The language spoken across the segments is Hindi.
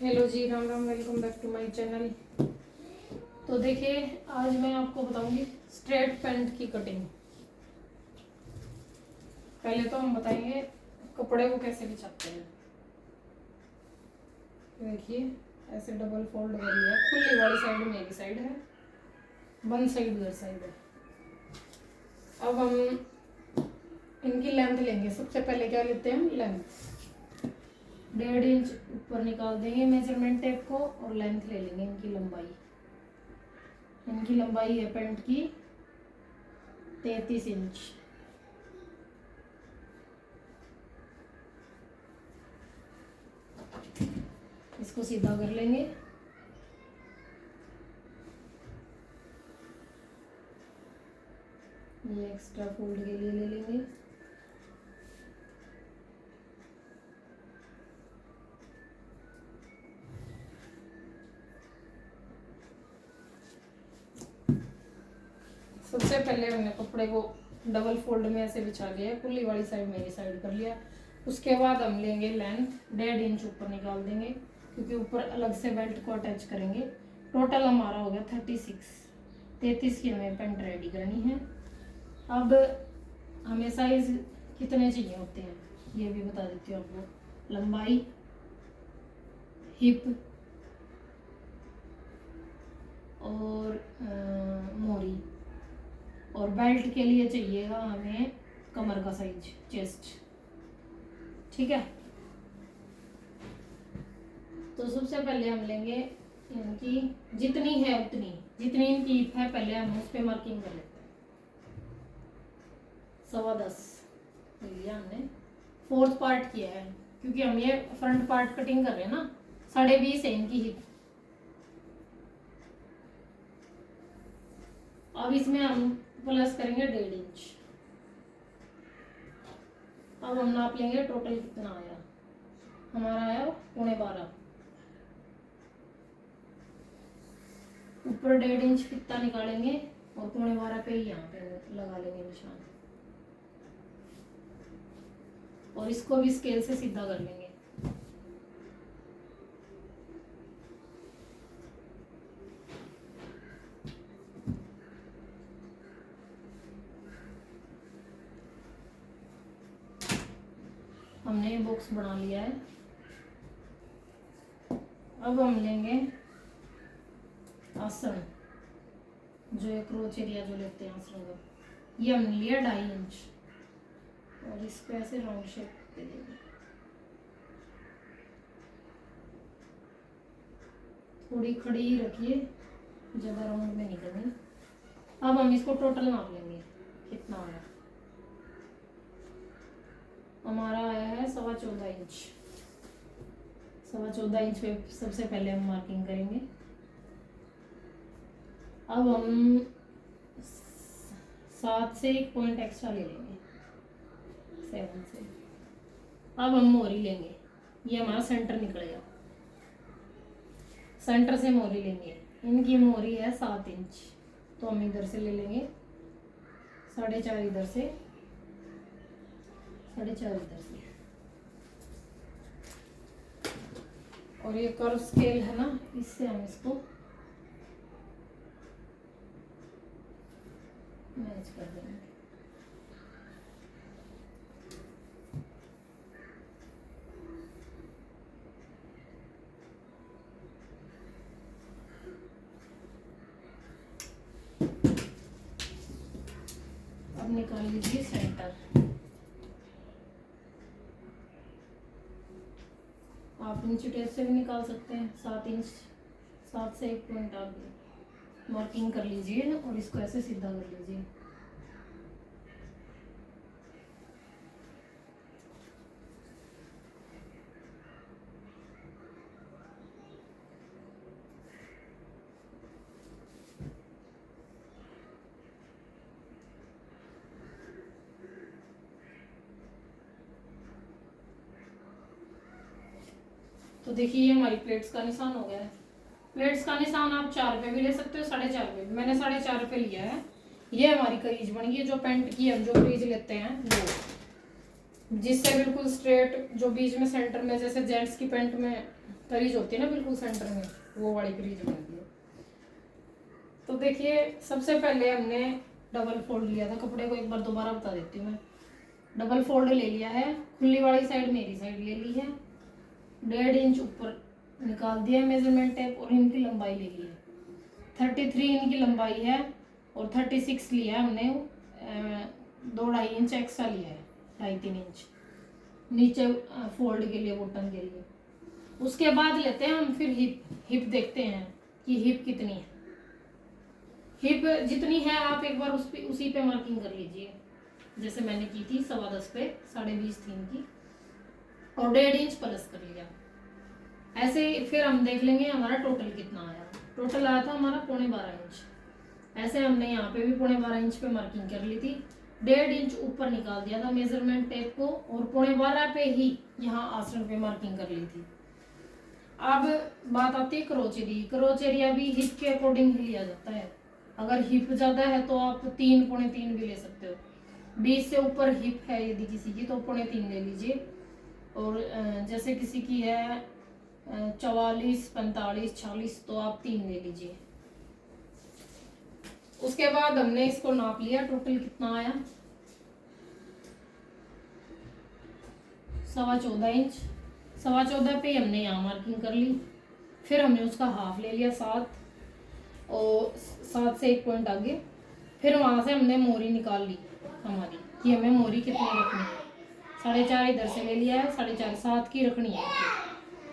Hello ji, Ram Ram, welcome back to my channel. तो देखिए, आज मैं आपको बताऊंगी स्ट्रेट पैंट की कटिंग। पहले तो हम बताएंगे कपड़े को कैसे बिछाते हैं। देखिए, ऐसे डबल फोल्ड कर लिया। खुली वाली साइड मेरी साइड है, बंद साइड उधर साइड है। अब हम इनकी लेंथ लेंगे। सबसे पहले क्या लेते हैं हम? लेंथ 1.5 इंच ऊपर निकाल देंगे मेजरमेंट टेप को, और लेंथ ले लेंगे इनकी लंबाई। इनकी लंबाई है पैंट की 33 इंच। इसको सीधा कर लेंगे। ये एक्स्ट्रा फोल्ड के लिए ले लेंगे। सबसे पहले हमने कपड़े को डबल फोल्ड में ऐसे बिछा लिया। कुल्ली वाली साइड मेरी साइड कर लिया। उसके बाद हम लेंगे लेंथ 1.5 इंच ऊपर निकाल देंगे, क्योंकि ऊपर अलग से बेल्ट को अटैच करेंगे। टोटल हमारा हो गया 33 की हमें पैंट रेडी करनी है। अब हमें साइज कितने चाहिए होते हैं ये भी बता देती हूँ आपको। लंबाई, हिप और मोरी, और बेल्ट के लिए चाहिएगा हमें कमर का साइज, चेस्ट। ठीक है। तो सबसे पहले हम लेंगे इनकी जितनी है उतनी, जितनी इनकी हिप है पहले हम उस पर मार्किंग कर लेते हैं। 10.25 लिया हमने। 4th पार्ट किया है, क्योंकि हम ये फ्रंट पार्ट कटिंग कर रहे हैं ना। 20.5 है इनकी हिप। अब इसमें हम प्लस करेंगे 1.5 इंच। अब हम नाप लेंगे टोटल कितना आया। हमारा आया 11.25। ऊपर 1.5 इंच फित्ता निकालेंगे और 11.25 पे ही यहाँ पे लगा लेंगे निशान, और इसको भी स्केल से सीधा कर लेंगे। हमने ये बॉक्स बना लिया है। अब हम लेंगे आसन, जो एक क्रोच एरिया जो लेते हैं आसन का, ये हमने लिया 2.5 इंच, और इसको ऐसे राउंड शेप दे देंगे। थोड़ी खड़ी ही रखिए, ज़्यादा राउंड में नहीं करनी। अब हम इसको टोटल नाप लेंगे कितना आया। हमारा आया है 14.25 इंच। 14.25 इंच पे सबसे पहले हम मार्किंग करेंगे। अब हम 7 से एक पॉइंट एक्स्ट्रा ले लेंगे, 7 से। अब हम मोरी लेंगे। ये हमारा सेंटर निकलेगा। सेंटर से मोरी लेंगे। इनकी मोरी है 7 इंच, तो हम इधर से ले लेंगे 4.5 इधर से, 4.5 इधर से। और ये कर्व स्केल है ना, इससे हम इसको मैच कर देंगे। अब निकाल लीजिए सेंटर। आप इंच टेप से भी निकाल सकते हैं। 7 इंच, 7 से एक पॉइंट आप मार्किंग कर लीजिए, और इसको ऐसे सीधा कर लीजिए। तो देखिए, ये हमारी प्लेट्स का निशान हो गया है। प्लेट्स का निशान आप 4 पे भी ले सकते हो, 4.5 पे भी। मैंने 4.5 पे लिया है। ये हमारी क्रीज बन गई है। जो पैंट की हम जो क्रीज लेते हैं जिससे बिल्कुल स्ट्रेट, जो बीच में सेंटर में जैसे जेंट्स की पैंट में क्रीज होती है ना बिल्कुल सेंटर में, वो वाली क्रीज बनती है। तो देखिए सबसे पहले हमने डबल फोल्ड लिया था कपड़े को, एक बार दोबारा बता देती हूँ मैं। डबल फोल्ड ले लिया है, खुली वाली साइड मेरी साइड ले ली है, 1.5 इंच ऊपर निकाल दिया मेजरमेंट टेप और इनकी लंबाई ले ली है। 33 इनकी लंबाई है और 36 लिया है हमने, 2-2.5 इंच एक्स्ट्रा लिया है, 2.5-3 इंच नीचे फोल्ड के लिए, बटन के लिए। उसके बाद लेते हैं हम फिर हिप देखते हैं कि हिप कितनी है। हिप जितनी है आप एक बार उसी पे मार्किंग कर लीजिए, जैसे मैंने की थी 10.25 पे, 20.5 थी इनकी, और 1.5 इंच प्लस कर लिया। ऐसे फिर हम देख लेंगे हमारा टोटल कितना आया। टोटल आया था हमारा 12.25 इंच। ऐसे हमने यहाँ पे भी 12.25 इंच पे मार्किंग कर ली थी, 1.5 इंच ऊपर निकाल दिया था मेजरमेंट टेप को, और 12.25 पे ही यहाँ आसन पे मार्किंग कर ली थी। अब बात आती है क्रोच एरिया। क्रोच एरिया भी हिप के अकॉर्डिंग ही लिया जाता है। अगर हिप ज्यादा है तो आप 3-3.25 भी ले सकते हो। 20 से ऊपर हिप है यदि किसी की तो 3.25 ले लीजिए, और जैसे किसी की है 44, 45, 46 तो आप 3 ले लीजिए। उसके बाद हमने इसको नाप लिया, टोटल कितना आया 14.25 इंच। 14.25 पे हमने यहाँ मार्किंग कर ली। फिर हमने उसका हाफ ले लिया 7, और 7 से 1 पॉइंट आगे। फिर वहां से हमने मोरी निकाल ली हमारी, कि हमें मोरी कितनी रखनी है। 4.5 इधर से ले लिया है, 4.5 7 की रखनी है।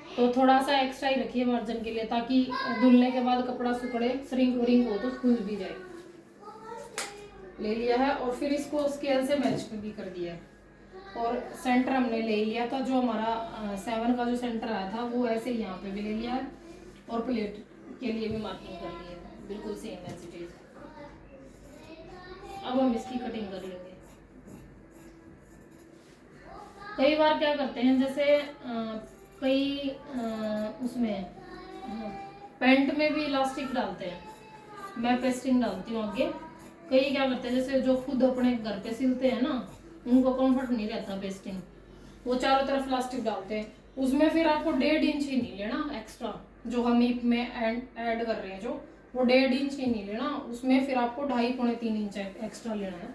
तो थोड़ा सा एक्स्ट्रा ही रखिए मार्जिन के लिए, ताकि धुलने के बाद कपड़ा सुखड़े, श्रिंक व्रिंक हो तो खुल भी जाए। ले लिया है और फिर इसको स्केल से मैच भी कर दिया है। और सेंटर हमने ले लिया था, जो हमारा 7 का जो सेंटर आया था वो ऐसे यहाँ पे भी ले लिया है, और प्लेट के लिए भी मार्किंग कर ली है, बिल्कुल सेम एज इट इज। अब हम इसकी कटिंग कर लेंगे। कई बार क्या करते हैं, जैसे कई उसमें पैंट में भी इलास्टिक डालते हैं, मैं पेस्टिंग डालती हूँ आगे। कई क्या करते हैं, जैसे जो खुद अपने घर पे सिलते हैं ना, उनको कंफर्ट नहीं रहता पेस्टिंग, वो चारों तरफ इलास्टिक डालते हैं। उसमें फिर आपको 1.5 इंच ही नहीं लेना एक्स्ट्रा, जो हम हिप में ऐड कर रहे हैं, जो वो 1.5 इंच ही नहीं लेना, उसमें फिर आपको 2.5-3 इंच एक्स्ट्रा लेना है।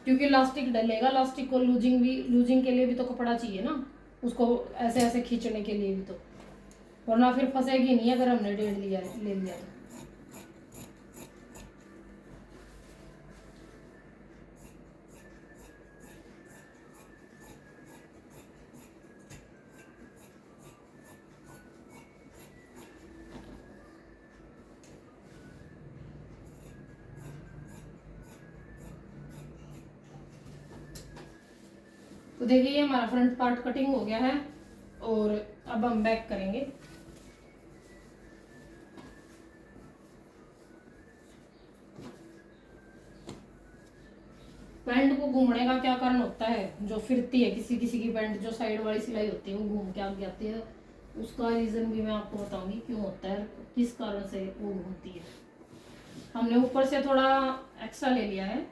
क्योंकि इलास्टिक डलेगा, इलास्टिक को लूजिंग के लिए भी तो कपड़ा चाहिए ना, उसको ऐसे ऐसे खींचने के लिए भी तो, वरना फिर फंसेगी नहीं अगर हमने 1.5 ले लिया तो। तो देखिए ये हमारा फ्रंट पार्ट कटिंग हो गया है, और अब हम बैक करेंगे। पैंट को घूमने का क्या कारण होता है, जो फिरती है किसी किसी की पैंट, जो साइड वाली सिलाई होती है वो घूम के आगे आती है, उसका रीजन भी मैं आपको बताऊंगी क्यों होता है, किस कारण से वो घूमती है। हमने ऊपर से थोड़ा एक्स्ट्रा ले लिया है,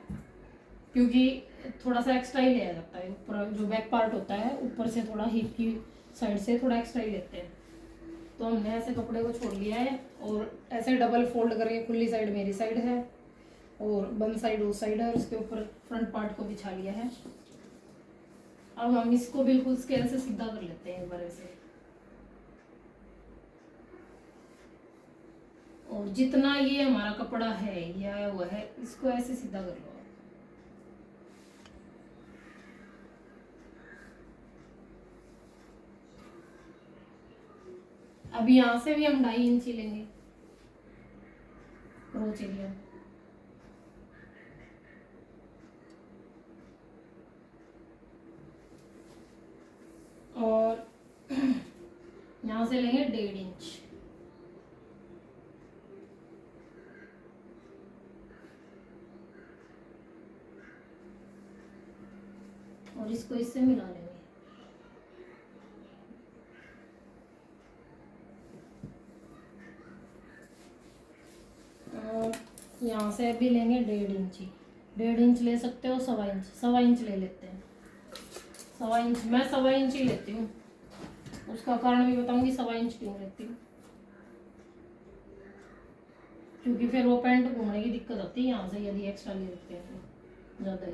क्योंकि थोड़ा सा एक्स्ट्रा ही लिया जाता है ऊपर, जो बैक पार्ट होता है ऊपर से थोड़ा हिप की साइड से थोड़ा एक्स्ट्रा ही लेते हैं। तो हमने ऐसे कपड़े को छोड़ लिया है, और ऐसे डबल फोल्ड करके खुली साइड मेरी साइड है और बंद साइड उस साइड है, और उसके ऊपर फ्रंट पार्ट को बिछा लिया है। अब हम इसको बिल्कुल स्केल से सीधा कर लेते हैं एक बार ऐसे, और जितना ये हमारा कपड़ा है ये आया हुआ है, इसको ऐसे सीधा कर लो। अब यहाँ से भी हम 2.5 इंच ही लेंगे क्रोच एरिया, और यहाँ से लेंगे 1.5 इंच। और इसको इससे मिला लेंगे। और यहाँ से भी लेंगे 1.5 इंच ही, 1.5 इंच ले सकते हो, 1.25 इंच ले लेते हैं। 1.25 इंच, मैं 1.25 इंच ही लेती हूँ। उसका कारण भी बताऊंगी 1.25 इंच क्यों लेती हूँ, क्योंकि फिर वो पैंट घूमने की दिक्कत आती है यहाँ से यदि एक्स्ट्रा ले लेते हैं तो ज़्यादा ही।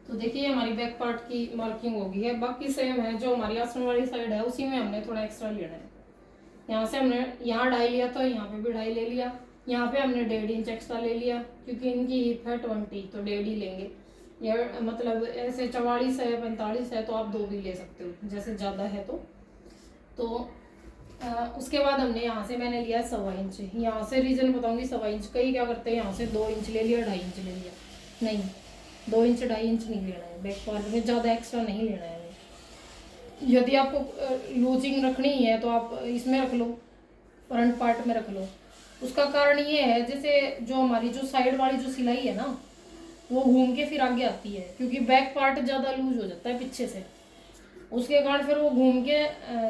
तो देखिए हमारी बैक पार्ट की मार्किंग हो गई है, बाकी सेम है। जो हमारी आसन वाली साइड है उसी में हमने थोड़ा एक्स्ट्रा लेना है। यहाँ से हमने यहाँ 2.5 लिया तो यहाँ पे भी 2.5 ले लिया। यहाँ पे हमने 1.5 इंच एक्स्ट्रा ले लिया, क्योंकि इनकी हिप है 20 तो 1.5 ही लेंगे। या मतलब ऐसे 44 है 45 है तो आप 2 भी ले सकते हो, जैसे ज़्यादा है तो उसके बाद हमने यहाँ से मैंने लिया 1.25 इंच। यहाँ से रीज़न बताऊंगी 1.25 इंच। कई क्या करते हैं यहाँ से 2 इंच ले लिया 2.5 इंच ले लिया, नहीं 2 इंच 2.5 इंच नहीं लेना है। बैक पार्ट में ज़्यादा एक्स्ट्रा नहीं लेना है। यदि आपको लूजिंग रखनी है तो आप इसमें रख लो, फ्रंट पार्ट में रख लो। उसका कारण ये है जैसे जो हमारी जो साइड वाली जो सिलाई है ना वो घूम के फिर आगे आती है, क्योंकि बैक पार्ट ज़्यादा लूज हो जाता है पीछे से, उसके कारण फिर वो घूम के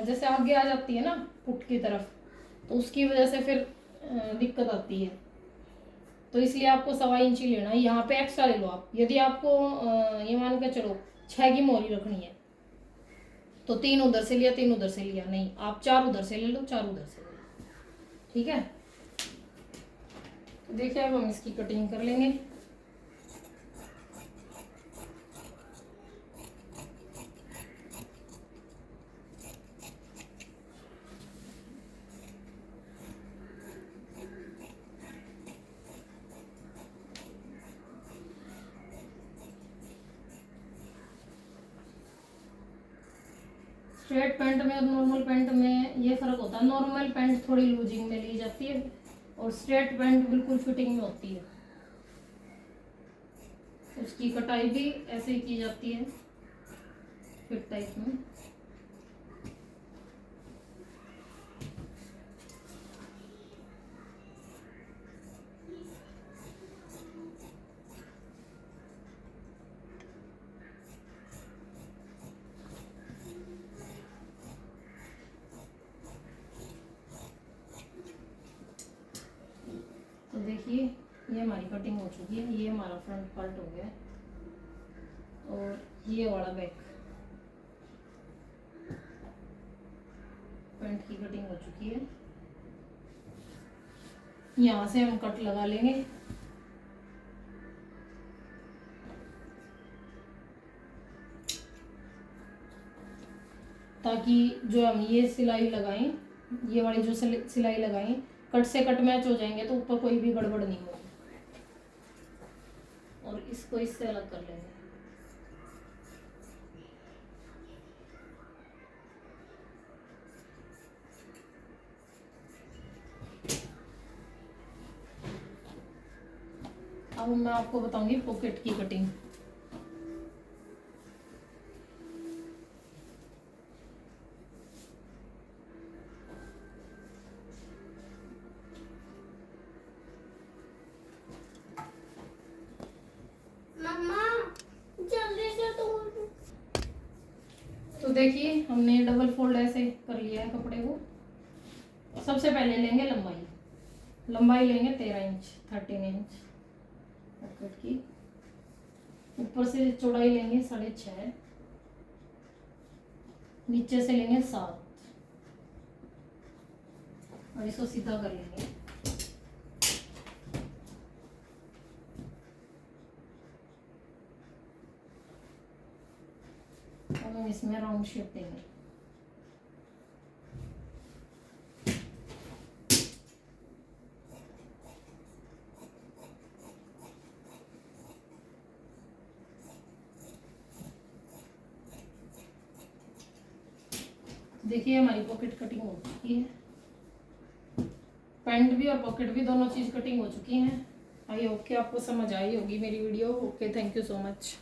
जैसे आगे आ जाती है ना पुट की तरफ, तो उसकी वजह से फिर दिक्कत आती है। तो इसलिए आपको 1.25 इंच ही लेना है। यहाँ पे एक्स्ट्रा ले लो आप। यदि आपको ये मान के चलो 6 की मोहरी रखनी है तो 3 उधर से लिया 3 उधर से लिया, नहीं आप 4 उधर से ले लो 4 उधर से ले लो, ठीक है। तो देखिए अब हम इसकी कटिंग कर लेंगे। स्ट्रेट पैंट में और नॉर्मल पैंट में ये फर्क होता है। नॉर्मल पैंट थोड़ी लूजिंग में ली जाती है और स्ट्रेट पैंट बिल्कुल फिटिंग में होती है। उसकी कटाई भी ऐसे ही की जाती है फिट टाइप में। तो देखिए ये हमारी कटिंग हो चुकी है। ये हमारा फ्रंट पार्ट हो गया और ये वाला बैक पैंट की कटिंग हो चुकी है। यहाँ से हम कट लगा लेंगे। ताकि जो हम ये सिलाई लगाएं, ये वाली जो सिलाई लगाएं कट से कट मैच हो जाएंगे तो ऊपर कोई भी गड़बड़ नहीं होगी। और इसको इससे अलग कर लेंगे। अब मैं आपको बताऊंगी पॉकेट की कटिंग। तो देखिए हमने डबल फोल्ड ऐसे कर लिया है कपड़े को। सबसे पहले लेंगे लंबाई लेंगे 13 इंच 13 इंच पॉकेट की। ऊपर से चौड़ाई लेंगे 6.5, नीचे से लेंगे 7 और इसको सीधा कर लेंगे। अब हम इसमें राउंड शेप देंगे। देखिए हमारी पॉकेट कटिंग हो चुकी है। पैंट भी और पॉकेट भी दोनों चीज कटिंग हो चुकी हैं। आई होप कि आपको समझ आई होगी मेरी video. Okay, thank you so much.